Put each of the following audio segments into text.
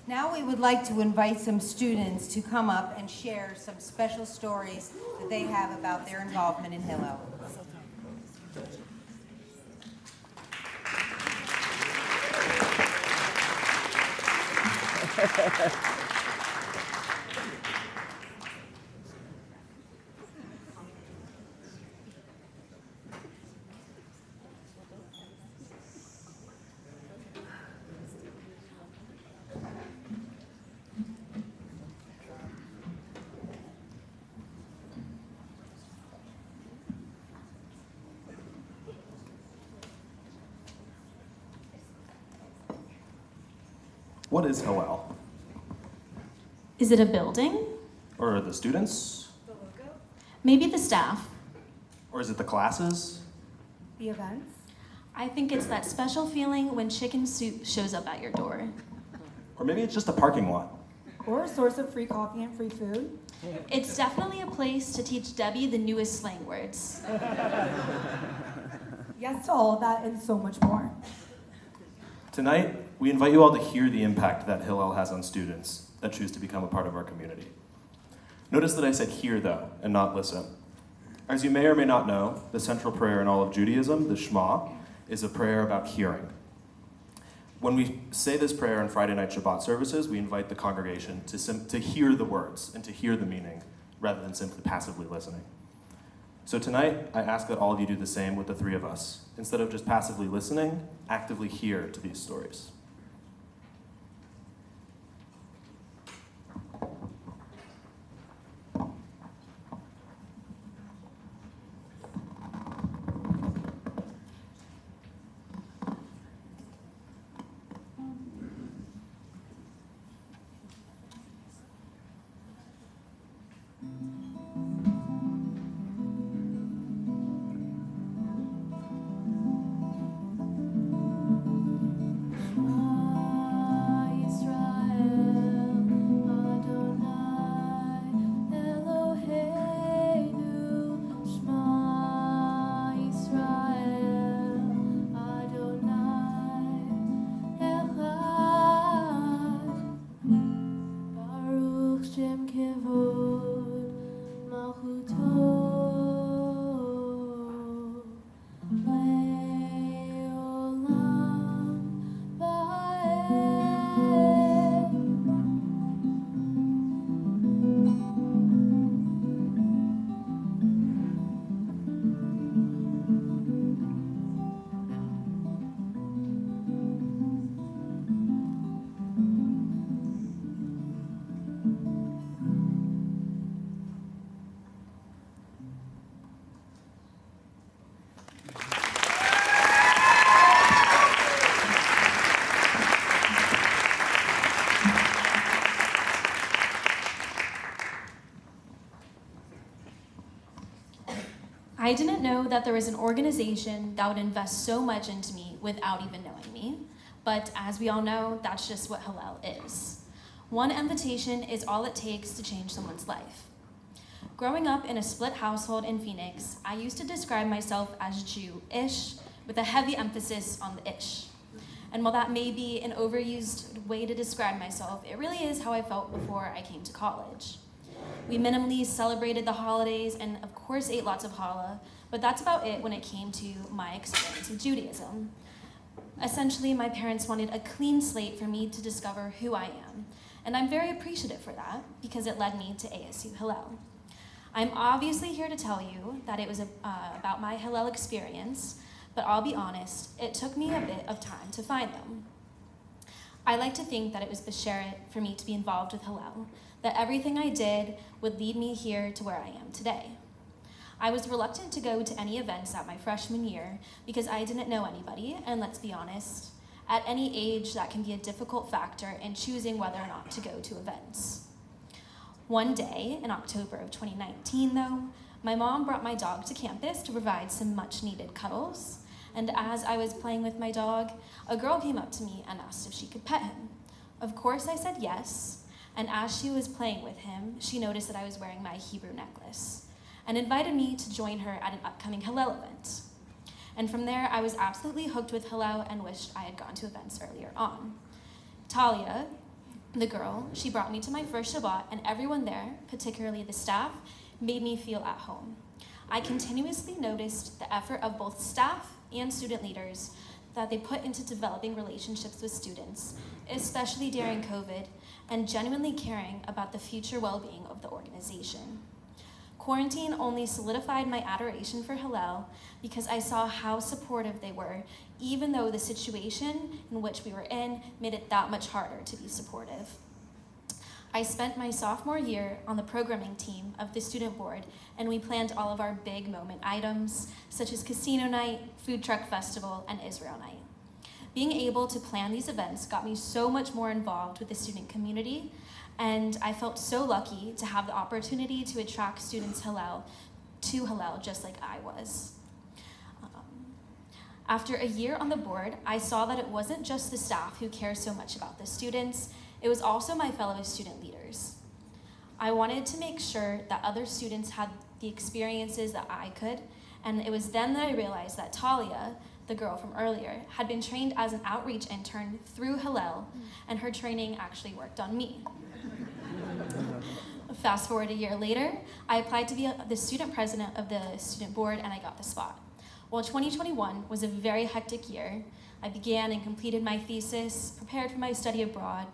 Now we would like to invite some students to come up and share some special stories that they have about their involvement in Hillel. What is Hillel? Is it a building? Or the students? The logo? Maybe the staff. Or is it the classes? The events? I think it's that special feeling when chicken soup shows up at your door. Or maybe it's just a parking lot? Or a source of free coffee and free food? It's definitely a place to teach Debbie the newest slang words. Yes to all of that and so much more. Tonight, we invite you all to hear the impact that Hillel has on students that choose to become a part of our community. Notice that I said hear, though, and not listen. As you may or may not know, the central prayer in all of Judaism, the Shema, is a prayer about hearing. When we say this prayer on Friday night Shabbat services, we invite the congregation to hear the words and to hear the meaning, rather than simply passively listening. So tonight, I ask that all of you do the same with the three of us. Instead of just passively listening, actively hear to these stories. I didn't know that there was an organization that would invest so much into me without even knowing me. But as we all know, that's just what Hillel is. One invitation is all it takes to change someone's life. Growing up in a split household in Phoenix, I used to describe myself as Jew-ish, with a heavy emphasis on the ish. And while that may be an overused way to describe myself, it really is how I felt before I came to college. We minimally celebrated the holidays and of course ate lots of challah, but that's about it when it came to my experience with Judaism. Essentially, my parents wanted a clean slate for me to discover who I am, and I'm very appreciative for that because it led me to ASU Hillel. I'm obviously here to tell you that it was about my Hillel experience, but I'll be honest, it took me a bit of time to find them. I like to think that it was b'sheret for me to be involved with Hillel, that everything I did would lead me here to where I am today. I was reluctant to go to any events at my freshman year because I didn't know anybody, and let's be honest, at any age that can be a difficult factor in choosing whether or not to go to events. One day, in October of 2019 though, my mom brought my dog to campus to provide some much needed cuddles, and as I was playing with my dog, a girl came up to me and asked if she could pet him. Of course I said yes, and as she was playing with him, she noticed that I was wearing my Hebrew necklace and invited me to join her at an upcoming Hillel event. And from there, I was absolutely hooked with Hillel and wished I had gone to events earlier on. Talia, The girl, she brought me to my first Shabbat, and everyone there, particularly the staff, made me feel at home. I continuously noticed the effort of both staff and student leaders that they put into developing relationships with students, especially during COVID, and genuinely caring about the future well-being of the organization. Quarantine only solidified my adoration for Hillel because I saw how supportive they were, even though the situation in which we were in made it that much harder to be supportive. I spent my sophomore year on the programming team of the student board, and we planned all of our big moment items, such as casino night, food truck festival, and Israel night. Being able to plan these events got me so much more involved with the student community, and I felt so lucky to have the opportunity to attract students to Hillel just like I was. After a year on the board, I saw that it wasn't just the staff who cared so much about the students, it was also my fellow student leaders. I wanted to make sure that other students had the experiences that I could, and it was then that I realized that Talia, the girl from earlier, had been trained as an outreach intern through Hillel, and her training actually worked on me. Fast forward a year later, I applied to be the student president of the student board, and I got the spot. While 2021 was a very hectic year, I began and completed my thesis, prepared for my study abroad,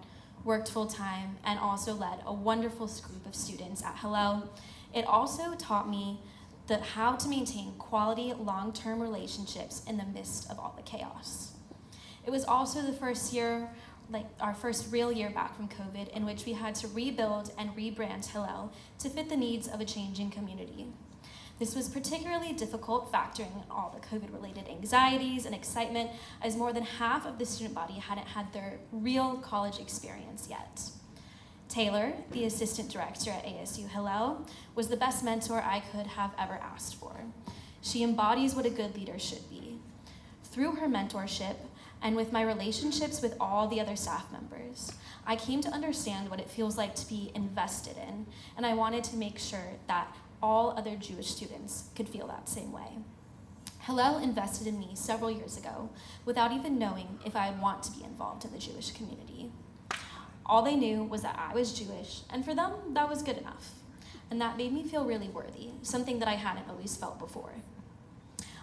worked full-time, and also led a wonderful group of students at Hillel. It also taught me how to maintain quality, long-term relationships in the midst of all the chaos. It was also the first year, our first real year back from COVID, in which we had to rebuild and rebrand Hillel to fit the needs of a changing community. This was particularly difficult factoring in all the COVID-related anxieties and excitement, as more than half of the student body hadn't had their real college experience yet. Taylor, the assistant director at ASU Hillel, was the best mentor I could have ever asked for. She embodies what a good leader should be. Through her mentorship, and with my relationships with all the other staff members, I came to understand what it feels like to be invested in, and I wanted to make sure that all other Jewish students could feel that same way. Hillel invested in me several years ago without even knowing if I'd want to be involved in the Jewish community. All they knew was that I was Jewish, and for them, that was good enough. And that made me feel really worthy, something that I hadn't always felt before.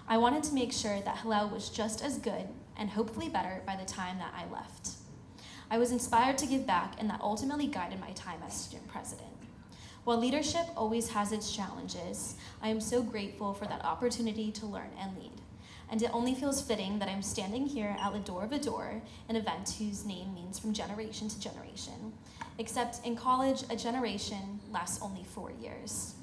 I wanted to make sure that Hillel was just as good and hopefully better by the time that I left. I was inspired to give back, and that ultimately guided my time as student president. While leadership always has its challenges, I am so grateful for that opportunity to learn and lead. And it only feels fitting that I'm standing here at the door of a door, an event whose name means from generation to generation. Except in college, a generation lasts only 4 years.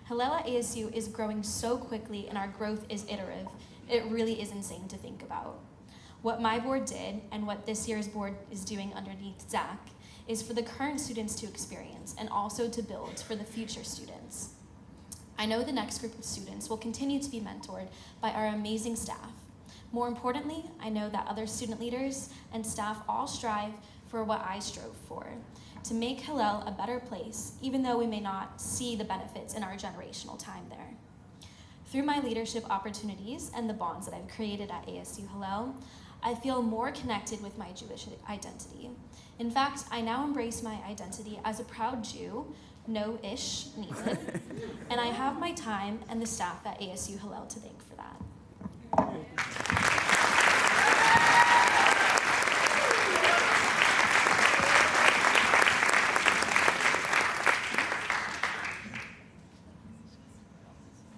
Hillel at ASU is growing so quickly, and our growth is iterative. It really is insane to think about. What my board did, and what this year's board is doing underneath Zach, is for the current students to experience and also to build for the future students. I know the next group of students will continue to be mentored by our amazing staff. More importantly, I know that other student leaders and staff all strive for what I strove for, to make Hillel a better place, even though we may not see the benefits in our generational time there. Through my leadership opportunities and the bonds that I've created at ASU Hillel, I feel more connected with my Jewish identity. In fact, I now embrace my identity as a proud Jew, no ish needed, and I have my time and the staff at ASU Hillel to thank for that.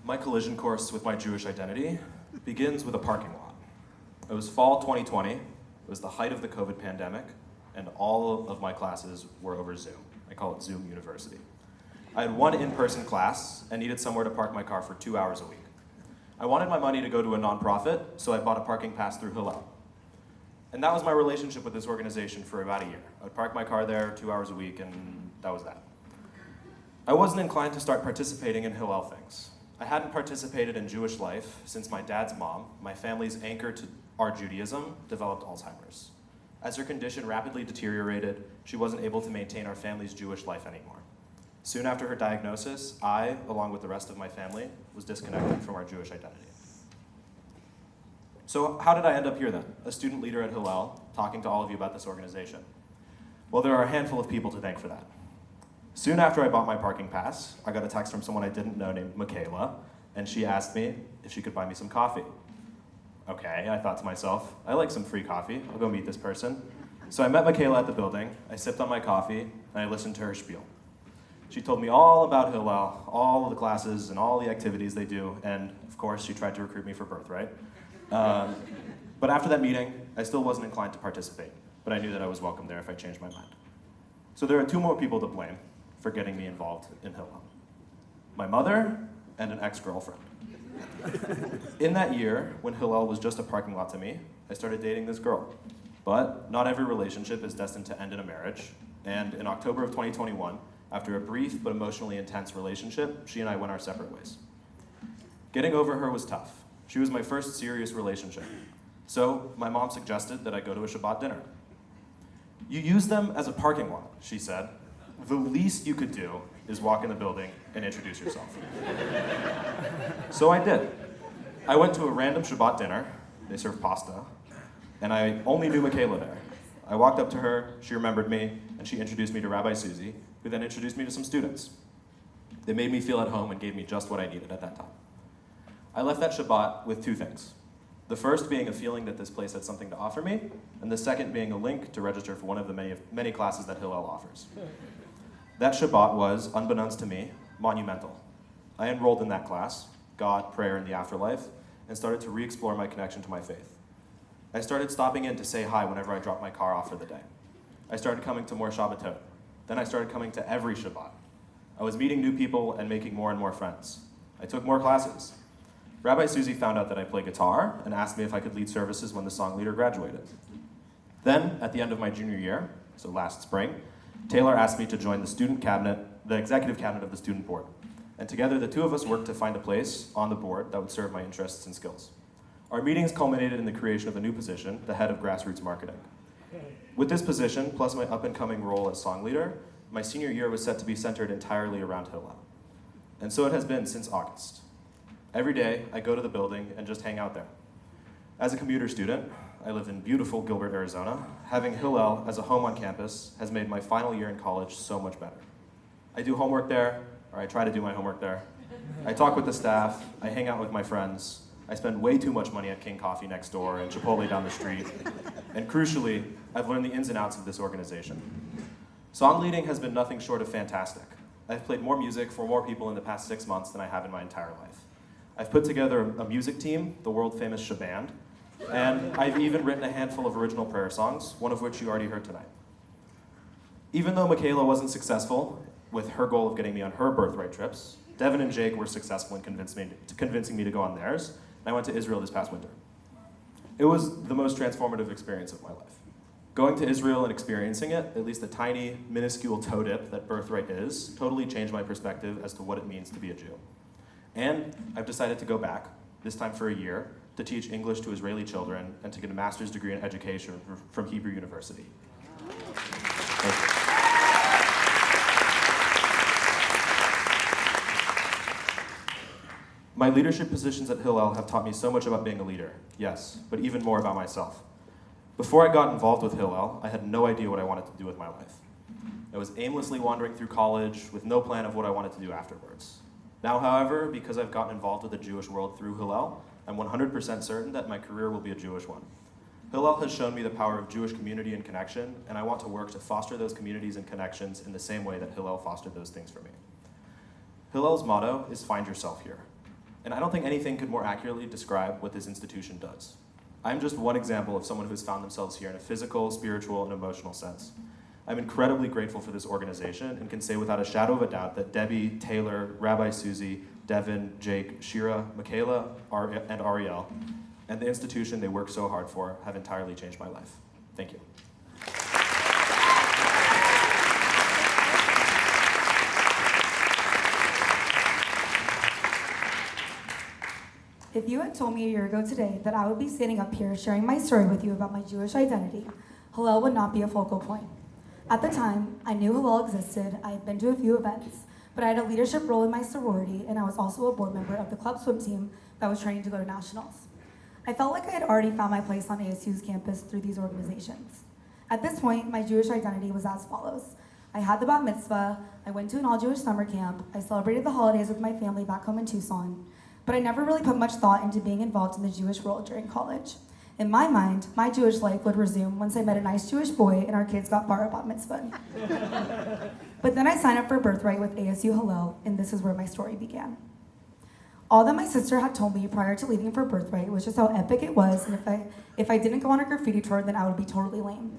My collision course with my Jewish identity begins with a parking lot. It was fall 2020, it was the height of the COVID pandemic, and all of my classes were over Zoom. I call it Zoom University. I had one in-person class and needed somewhere to park my car for 2 hours a week. I wanted my money to go to a nonprofit, so I bought a parking pass through Hillel. And that was my relationship with this organization for about a year. I would park my car there 2 hours a week, and that was that. I wasn't inclined to start participating in Hillel things. I hadn't participated in Jewish life since my dad's mom, my family's anchor to our Judaism, developed Alzheimer's. As her condition rapidly deteriorated, she wasn't able to maintain our family's Jewish life anymore. Soon after her diagnosis, I, along with the rest of my family, was disconnected from our Jewish identity. So how did I end up here then, a student leader at Hillel, talking to all of you about this organization? Well, there are a handful of people to thank for that. Soon after I bought my parking pass, I got a text from someone I didn't know named Michaela, and she asked me if she could buy me some coffee. Okay, I thought to myself, I like some free coffee. I'll go meet this person. So I met Michaela at the building, I sipped on my coffee, and I listened to her spiel. She told me all about Hillel, all of the classes and all the activities they do, and of course she tried to recruit me for Birthright. But after that meeting, I still wasn't inclined to participate, but I knew that I was welcome there if I changed my mind. So there are two more people to blame for getting me involved in Hillel. My mother and an ex-girlfriend. In that year, when Hillel was just a parking lot to me, I started dating this girl. But not every relationship is destined to end in a marriage, and in October of 2021, after a brief but emotionally intense relationship, she and I went our separate ways. Getting over her was tough. She was my first serious relationship. So my mom suggested that I go to a Shabbat dinner. You use them as a parking lot, she said. The least you could do is walk in the building and introduce yourself. So I did. I went to a random Shabbat dinner. They served pasta. And I only knew Michaela there. I walked up to her, she remembered me, and she introduced me to Rabbi Susie, who then introduced me to some students. They made me feel at home and gave me just what I needed at that time. I left that Shabbat with two things. The first being a feeling that this place had something to offer me, and the second being a link to register for one of the many classes that Hillel offers. That Shabbat was, unbeknownst to me, monumental. I enrolled in that class, God, prayer, and the afterlife, and started to re-explore my connection to my faith. I started stopping in to say hi whenever I dropped my car off for the day. I started coming to more Shabbatot. Then I started coming to every Shabbat. I was meeting new people and making more and more friends. I took more classes. Rabbi Susie found out that I play guitar and asked me if I could lead services when the song leader graduated. Then, at the end of my junior year, so last spring, Taylor asked me to join the executive cabinet of the student board. And together, the two of us worked to find a place on the board that would serve my interests and skills. Our meetings culminated in the creation of a new position, the head of grassroots marketing. With this position, plus my up-and-coming role as song leader, my senior year was set to be centered entirely around Hillel. And so it has been since August. Every day, I go to the building and just hang out there. As a commuter student, I live in beautiful Gilbert, Arizona. Having Hillel as a home on campus has made my final year in college so much better. I do homework there, or I try to do my homework there. I talk with the staff, I hang out with my friends. I spend way too much money at King Coffee next door and Chipotle down the street. And crucially, I've learned the ins and outs of this organization. Song leading has been nothing short of fantastic. I've played more music for more people in the past 6 months than I have in my entire life. I've put together a music team, the world-famous Shaband, and I've even written a handful of original prayer songs, one of which you already heard tonight. Even though Michaela wasn't successful with her goal of getting me on her birthright trips, Devin and Jake were successful in convincing me to go on theirs, and I went to Israel this past winter. It was the most transformative experience of my life. Going to Israel and experiencing it, at least the tiny, minuscule toe dip that birthright is, totally changed my perspective as to what it means to be a Jew. And I've decided to go back, this time for a year, to teach English to Israeli children and to get a master's degree in education from Hebrew University. Thank you. My leadership positions at Hillel have taught me so much about being a leader, yes, but even more about myself. Before I got involved with Hillel, I had no idea what I wanted to do with my life. I was aimlessly wandering through college with no plan of what I wanted to do afterwards. Now, however, because I've gotten involved with the Jewish world through Hillel, I'm 100% certain that my career will be a Jewish one. Hillel has shown me the power of Jewish community and connection, and I want to work to foster those communities and connections in the same way that Hillel fostered those things for me. Hillel's motto is "Find yourself here." And I don't think anything could more accurately describe what this institution does. I'm just one example of someone who's found themselves here in a physical, spiritual, and emotional sense. I'm incredibly grateful for this organization and can say without a shadow of a doubt that Debbie, Taylor, Rabbi Susie, Devin, Jake, Shira, Michaela, and Ariel, and the institution they work so hard for have entirely changed my life. Thank you. If you had told me a year ago today that I would be standing up here sharing my story with you about my Jewish identity, Hillel would not be a focal point. At the time, I knew Hillel existed, I had been to a few events, but I had a leadership role in my sorority, and I was also a board member of the club swim team that was training to go to nationals. I felt like I had already found my place on ASU's campus through these organizations. At this point, my Jewish identity was as follows. I had the bat mitzvah, I went to an all-Jewish summer camp, I celebrated the holidays with my family back home in Tucson, but I never really put much thought into being involved in the Jewish world during college. In my mind, my Jewish life would resume once I met a nice Jewish boy and our kids got bar bat mitzvah. But then I signed up for Birthright with ASU Hillel, and this is where my story began. All that my sister had told me prior to leaving for Birthright was just how epic it was, and if I didn't go on a graffiti tour, then I would be totally lame.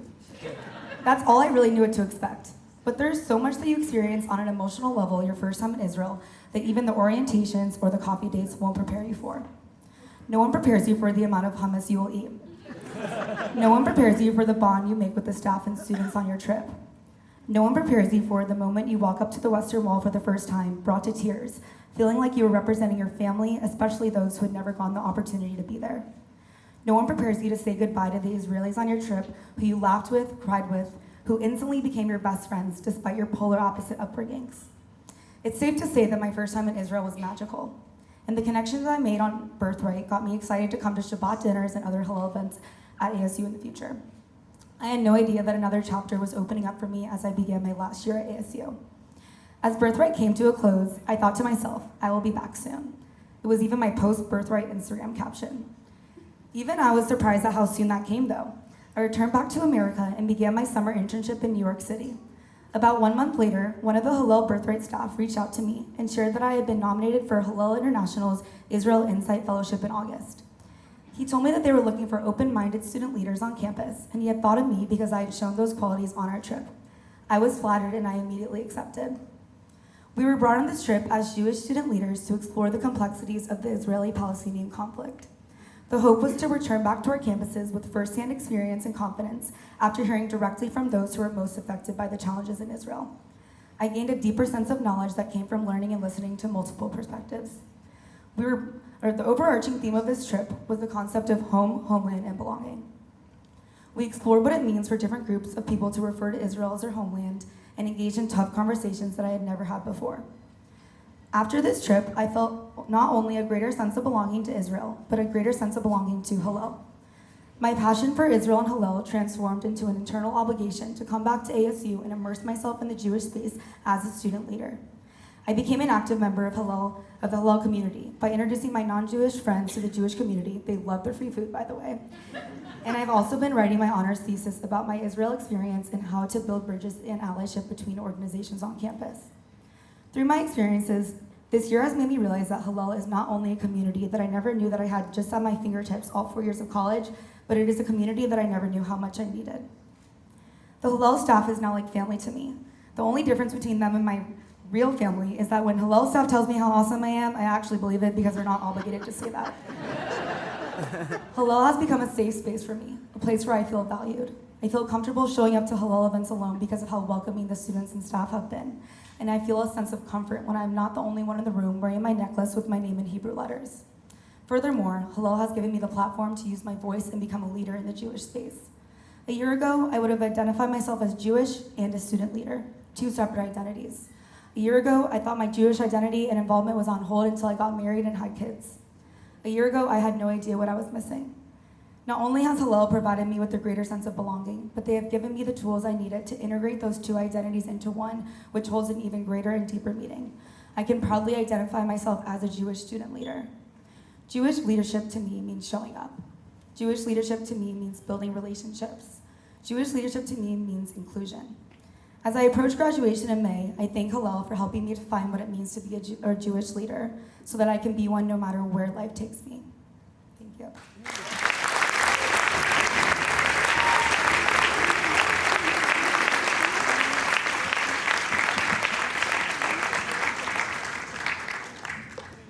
That's all I really knew what to expect. But there's so much that you experience on an emotional level your first time in Israel that even the orientations or the coffee dates won't prepare you for. No one prepares you for the amount of hummus you will eat. No one prepares you for the bond you make with the staff and students on your trip. No one prepares you for the moment you walk up to the Western Wall for the first time, brought to tears, feeling like you were representing your family, especially those who had never gotten the opportunity to be there. No one prepares you to say goodbye to the Israelis on your trip, who you laughed with, cried with, who instantly became your best friends despite your polar opposite upbringings. It's safe to say that my first time in Israel was magical, and the connections I made on Birthright got me excited to come to Shabbat dinners and other Hillel events at ASU in the future. I had no idea that another chapter was opening up for me as I began my last year at ASU. As Birthright came to a close, I thought to myself, I will be back soon. It was even my post-Birthright Instagram caption. Even I was surprised at how soon that came, though. I returned back to America and began my summer internship in New York City. About 1 month later, one of the Hillel Birthright staff reached out to me and shared that I had been nominated for Hillel International's Israel Insight Fellowship in August. He told me that they were looking for open-minded student leaders on campus, and he had thought of me because I had shown those qualities on our trip. I was flattered, and I immediately accepted. We were brought on this trip as Jewish student leaders to explore the complexities of the Israeli-Palestinian conflict. The hope was to return back to our campuses with firsthand experience and confidence after hearing directly from those who were most affected by the challenges in Israel. I gained a deeper sense of knowledge that came from learning and listening to multiple perspectives. The overarching theme of this trip was the concept of home, homeland, and belonging. We explored what it means for different groups of people to refer to Israel as their homeland and engaged in tough conversations that I had never had before. After this trip, I felt not only a greater sense of belonging to Israel, but a greater sense of belonging to Hillel. My passion for Israel and Hillel transformed into an internal obligation to come back to ASU and immerse myself in the Jewish space as a student leader. I became an active member of the Hillel community by introducing my non-Jewish friends to the Jewish community. They love their free food, by the way. And I've also been writing my honors thesis about my Israel experience and how to build bridges and allyship between organizations on campus. Through my experiences, this year has made me realize that Hillel is not only a community that I never knew that I had just at my fingertips all 4 years of college, but it is a community that I never knew how much I needed. The Hillel staff is now like family to me. The only difference between them and my real family is that when Hillel staff tells me how awesome I am, I actually believe it because they're not obligated to say that. Hillel has become a safe space for me, a place where I feel valued. I feel comfortable showing up to Hillel events alone because of how welcoming the students and staff have been. And I feel a sense of comfort when I'm not the only one in the room wearing my necklace with my name in Hebrew letters. Furthermore, Hillel has given me the platform to use my voice and become a leader in the Jewish space. A year ago, I would have identified myself as Jewish and a student leader, two separate identities. A year ago, I thought my Jewish identity and involvement was on hold until I got married and had kids. A year ago, I had no idea what I was missing. Not only has Hillel provided me with a greater sense of belonging, but they have given me the tools I needed to integrate those two identities into one, which holds an even greater and deeper meaning. I can proudly identify myself as a Jewish student leader. Jewish leadership to me means showing up. Jewish leadership to me means building relationships. Jewish leadership to me means inclusion. As I approach graduation in May, I thank Hillel for helping me to find what it means to be a Jewish leader so that I can be one no matter where life takes me. Thank you.